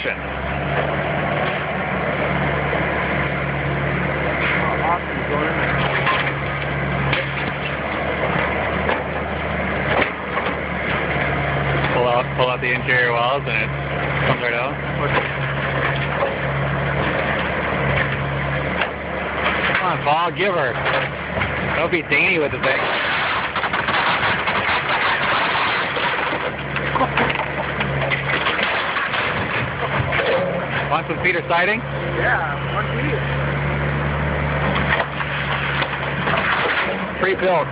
action. Pull out the interior walls and it comes right out. Come on, Paul, give her. Don't be dainty with the thing. Want some feeder siding? Yeah, 1 feet. Pre-built.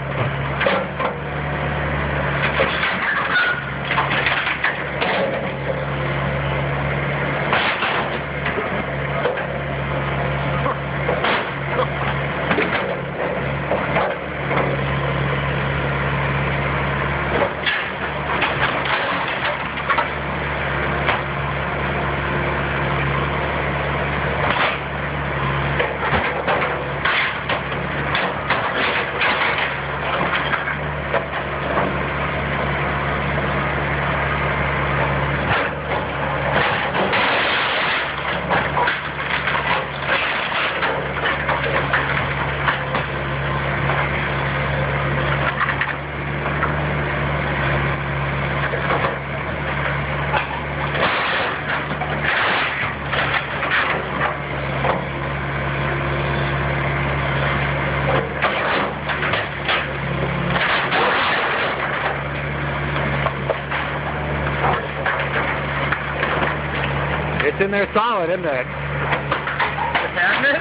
It's in there solid, isn't it? The cabinet?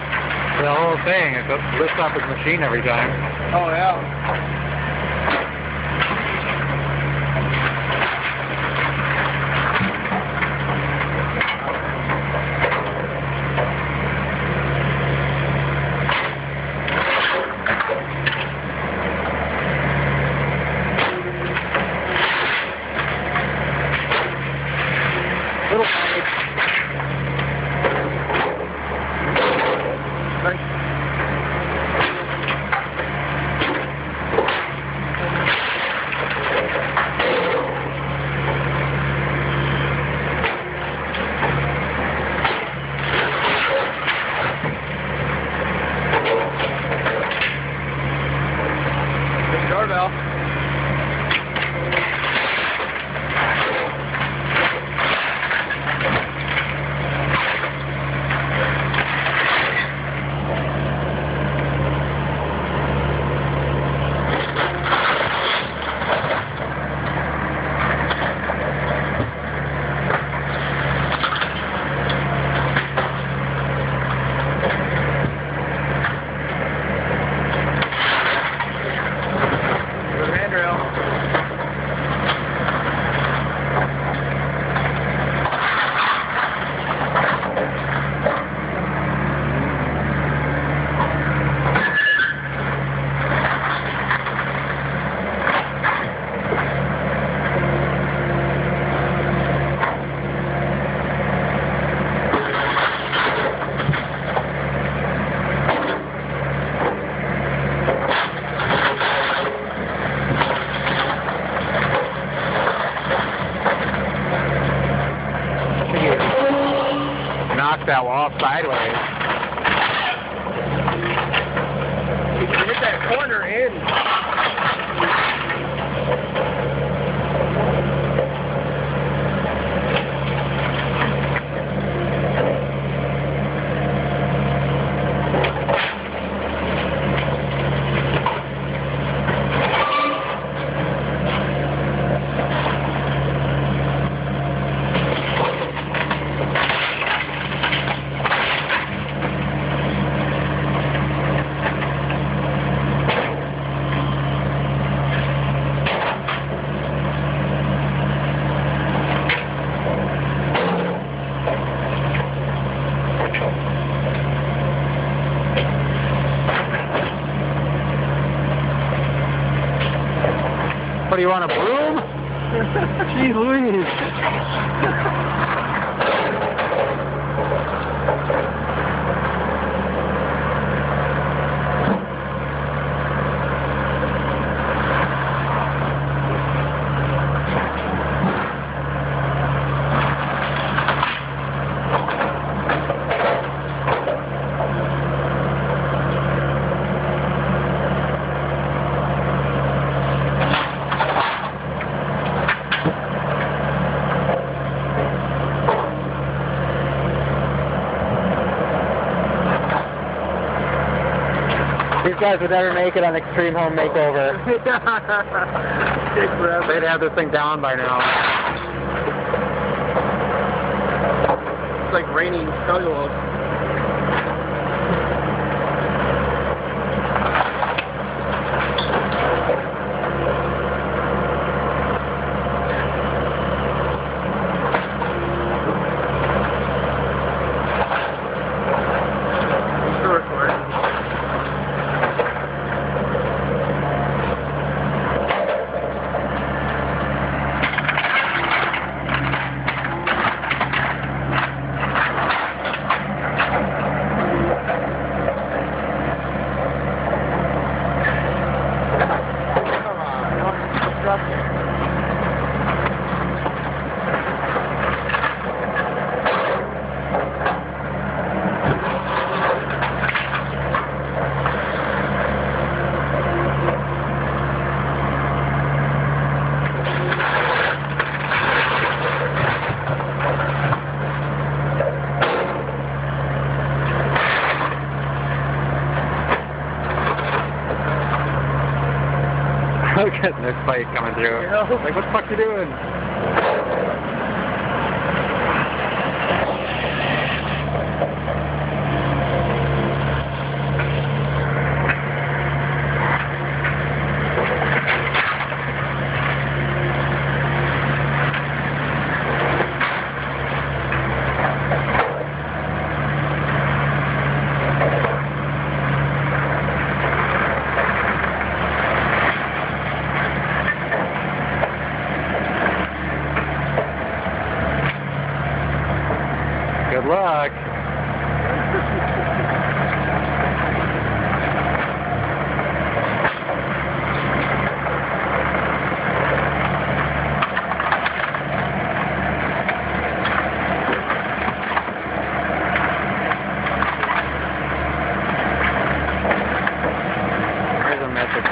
The whole thing. It lifts off his machine every time. Oh, yeah. Little doorbell. Knock that wall sideways. You can hit that corner in. What do you want, a broom? Jeez Louise. These guys would never make it on Extreme Home Makeover. Take forever. They'd have this thing down by now. It's like raining cellulose. Look at this fight coming through. Yeah. Like, what the fuck you doing? Good luck. Here's a message,